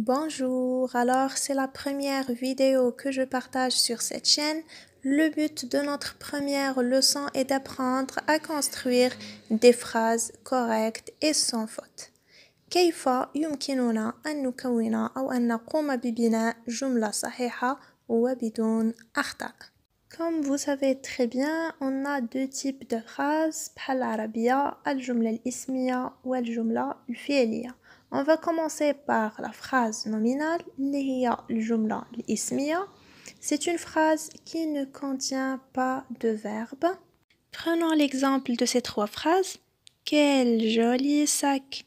Bonjour, alors c'est la première vidéo que je partage sur cette chaîne. Le but de notre première leçon est d'apprendre à construire des phrases correctes et sans faute. كيف يمكننا أن نكون أو أن نقوم ببناء جملة صحيحة وبدون أخطاء. Comme vous savez très bien, on a deux types de phrases بحال العربية الجملة الاسمية والجملة الفعلية. On va commencer par la phrase nominale اللي هي الجملة الاسمية. C'est une phrase qui ne contient pas de verbe. Prenons l'exemple de ces trois phrases. Quel joli sac!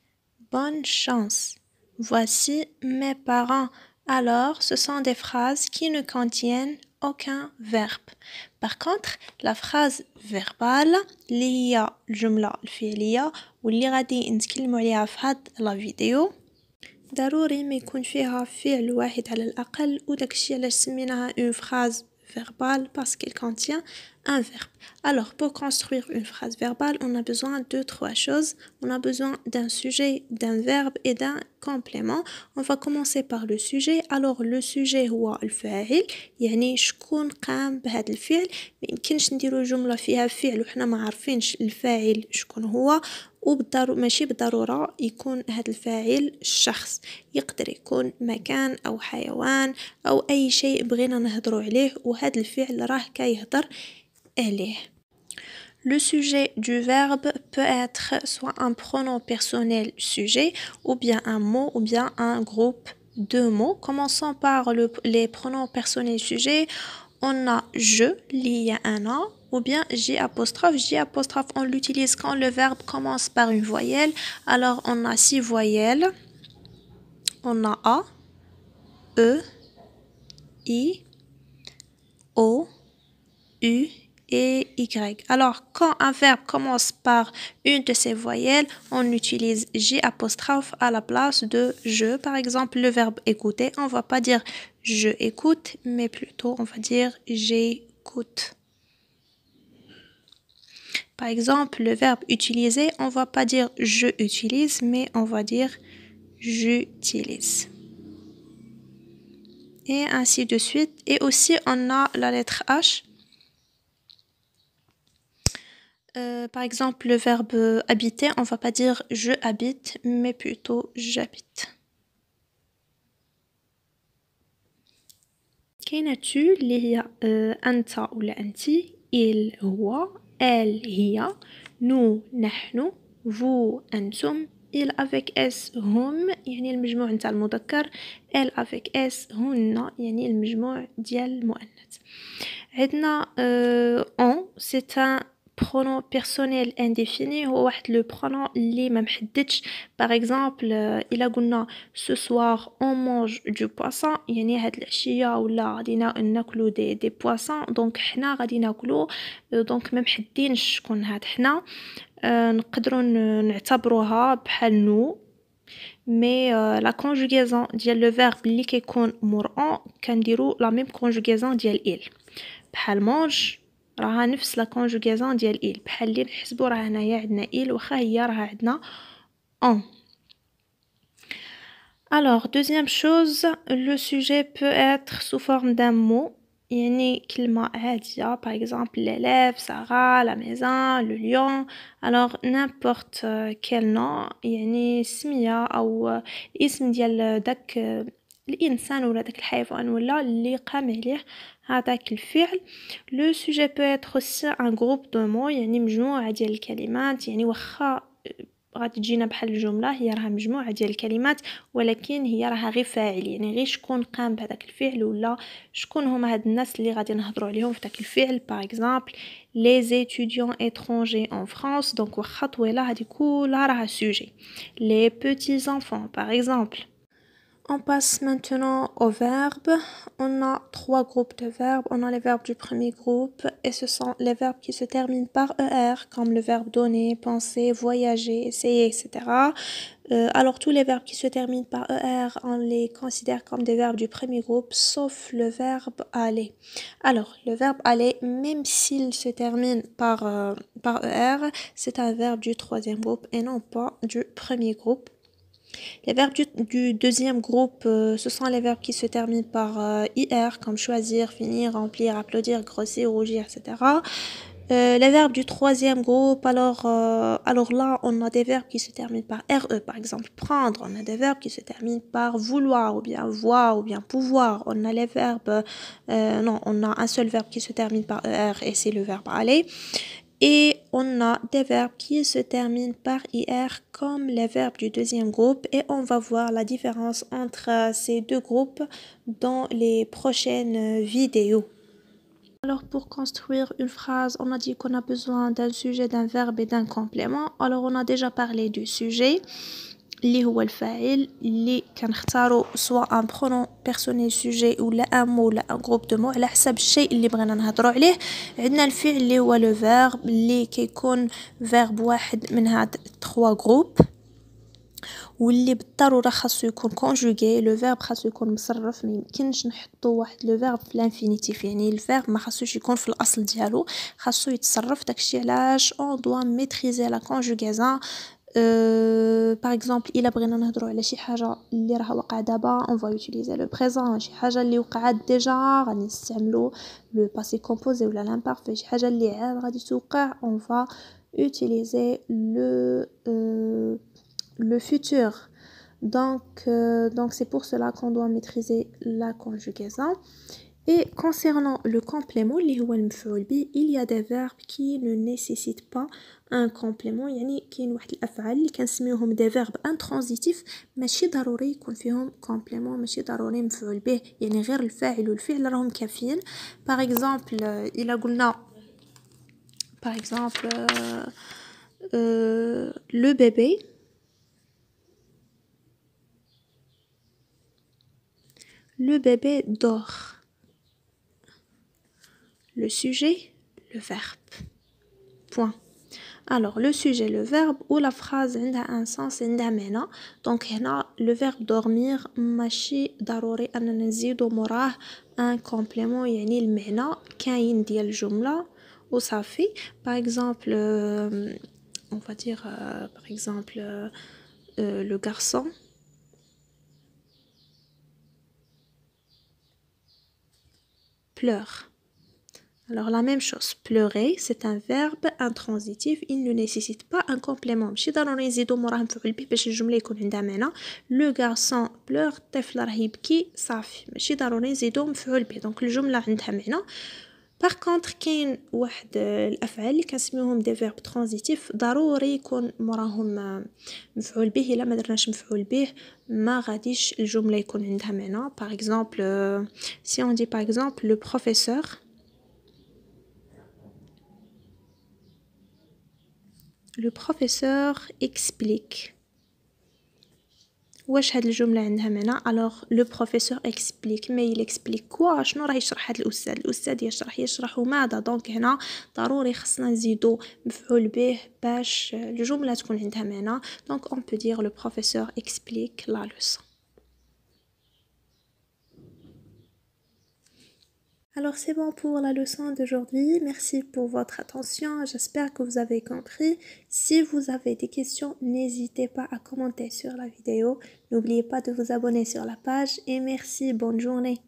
Bonne chance! Voici mes parents. Alors, ce sont des phrases qui ne contiennent aucun verbe. Par contre, la phrase verbale اللي هي الجملة الفعلية واللي غادي نتكلموا عليها في هاد لا فيديو ضروري ما يكون فيها فعل واحد على الأقل وداكشي علاش سميناها une phrase verbale parce qu'elle contient un verbe. Alors, pour construire une phrase verbale, on a besoin de trois choses. On a besoin d'un sujet, d'un verbe et d'un complément. On va commencer par le sujet. Alors, le sujet هو الفاعل، يعني شكون قام بهذا الفعل. ما يمكنش نديرو جملة فيها فعل وحنا ما عارفينش الفاعل شكون هو، ماشي بالضرورة يكون هذا الفاعل الشخص، يقدر يكون مكان أو حيوان أو أي شيء بغينا نهضروا عليه وهذا الفعل راه كيهضر عليه. Le sujet du verbe peut être soit un pronom personnel sujet ou bien un mot ou bien un groupe de mots. Commençons par les pronoms personnels sujets. On a je, il y a un an, ou bien J apostrophe. J apostrophe, on l'utilise quand le verbe commence par une voyelle. Alors, on a 6 voyelles. On a A, E, I, O, U et Y. Alors, quand un verbe commence par une de ces voyelles, on utilise J apostrophe à la place de je. Par exemple, le verbe écouter, on va pas dire je écoute, mais plutôt on va dire j'écoute. Par exemple, le verbe utiliser, on va pas dire je utilise, mais on va dire j'utilise. Et ainsi de suite. Et aussi, on a la lettre H. Par exemple, le verbe habiter, on va pas dire je habite, mais plutôt j'habite. كاينة tu اللي هي أنت ولا أنتي، il هو، elle هي، nous نحن، vous أنتم، il avec s هم يعني المجموع نتاع المذكر، elle avec s هن يعني المجموع ديال المؤنث. عندنا on c'est un pronom personnel indéfini، هو واحد لو pronom اللي ما محددش. par exemple إلا قلنا ce soir on mange du poisson يعني هاد العشية ولا غادي ناكلو دي poissons، دونك حنا غادي ناكلو، دونك ما محددينش شكون هاد حنا. نقدروا نعتبروها بحال نو، مي لا كونجوغيزون ديال لو فيرب اللي كيكون مور اون كنديرو لا ميم كونجوغيزون ديال il. بحال مونج راها نفس لا كونجوغيزون ديال il، بحال اللي نحسبوا راه هنايا عندنا il واخا هي راها عندنا on. Alors, deuxième chose, le sujet peut être sous forme d'un mot. يعني كلمة عادية. Par exemple, l'élève, Sarah, la maison, le lion. Alors, n'importe quel nom. يعني سمية أو اسم ديال داك الإنسان ولا داك الحيوان ولا اللي قام عليه هذاك الفعل. Le sujet peut être aussi un groupe de mots. يعني مجموعة ديال الكلمات. يعني واخا غادي تجينا بحال الجملة هي راها مجموعة ديال الكلمات، ولكن هي راها غير فاعل، يعني غير شكون قام بهذاك الفعل ولا شكون هما هاد الناس اللي غادي نهضروا عليهم في داك الفعل. par exemple les étudiants étrangers en France، دونك واخا طويله هذه كلها راها sujet. les petits enfants par exemple. On passe maintenant aux verbes. On a 3 groupes de verbes. On a les verbes du premier groupe et ce sont les verbes qui se terminent par ER, comme le verbe donner, penser, voyager, essayer, etc. Alors tous les verbes qui se terminent par ER, on les considère comme des verbes du premier groupe, sauf le verbe aller. Alors le verbe aller, même s'il se termine par ER, c'est un verbe du troisième groupe et non pas du premier groupe. Les verbes du deuxième groupe, ce sont les verbes qui se terminent par IR, comme choisir, finir, remplir, applaudir, grossir, rougir, etc. Les verbes du troisième groupe, alors là, on a des verbes qui se terminent par RE, par exemple, prendre. On a des verbes qui se terminent par vouloir, ou bien voir, ou bien pouvoir. On a les verbes, non, on a un seul verbe qui se termine par ER et c'est le verbe aller. Et on a des verbes qui se terminent par IR comme les verbes du deuxième groupe et on va voir la différence entre ces deux groupes dans les prochaines vidéos. Alors pour construire une phrase, on a dit qu'on a besoin d'un sujet, d'un verbe et d'un complément. Alors on a déjà parlé du sujet. اللي هو الفاعل اللي كنختاروا سواء ان برونون بيرسونيل سوجي ولا ان مو ولا ان جروب دو مو على حسب الشيء اللي بغينا نهضروا عليه. عندنا الفعل اللي هو لو فيرب اللي كيكون فيرب واحد من هاد 3 جروب واللي بالضروره خاصو يكون كونجوغي. لو فيرب خاصو يكون مصرف، ما يمكنش نحطوا واحد لو فيرب في الانفينيتيف، يعني الفيرب ما خاصوش يكون في الاصل ديالو، خاصو يتصرف. داكشي علاش اون دوا ميتريزي لا كونجوغيزون. par exemple الا بغينا نهضروا على شي حاجه اللي راه واقعه دابا on va utiliser le présent. شي حاجه اللي وقعت ديجا غادي نستعملوا le passé composé ولا l'imparfait. شي حاجه اللي عاد غادي توقع on va utiliser le futur. Donc c'est pour cela qu'on doit maîtriser la conjugaison. Et concernant le complément اللي هو المفعول به, il y a des verbes qui ne nécessitent pas un complément. يعني كاين واحد الافعال اللي كنسميوهم des verbes intransitifs ماشي ضروري يكون فيهم complément, ماشي ضروري مفعول به, يعني غير الفاعل والفعل راهم كافيين. par exemple الا قلنا par exemple le bébé, le bébé dort. Le sujet, le verbe. Point. Alors, le sujet, le verbe ou la phrase عندها un sens, عندها معنى. Donc هنا le verbe dormir ماشي ضروري أننا نزيدو مراه un complément, يعني المعنى كاين ديال الجملة وصافي. Par exemple, on va dire par exemple le garçon pleure. Alors la même chose, pleurer, c'est un verbe intransitif, il ne nécessite pas un complément. ماشي ضروري نزيدو موراه مفعول به باش الجملة يكون عندها معنى. Le garçon pleure, الطفل راه يبكي صافي, ماشي ضروري نزيدو مفعول به. دونك الجملة عندها معنى. Par contre كاين واحد الافعال اللي كنسميوهم دي فيرب ترانزيتيف ضروري يكون موراهم مفعول به. الا ما درناش مفعول به ما غاديش الجملة يكون عندها معنى. Par exemple si on dit par exemple le professeur explique. واش هاد الجملة عندها معنى؟ alors le professeur explique, mais il explique quoi؟ شنو راه يشرح هاد الأستاذ يشرح ماذا؟ دونك هنا ضروري خصنا نزيدو مفعول به باش الجملة تكون عندها معنى. donc on peut dire le professeur explique la leçon. Alors c'est bon pour la leçon d'aujourd'hui, merci pour votre attention, j'espère que vous avez compris. Si vous avez des questions, n'hésitez pas à commenter sur la vidéo, n'oubliez pas de vous abonner sur la page et merci, bonne journée.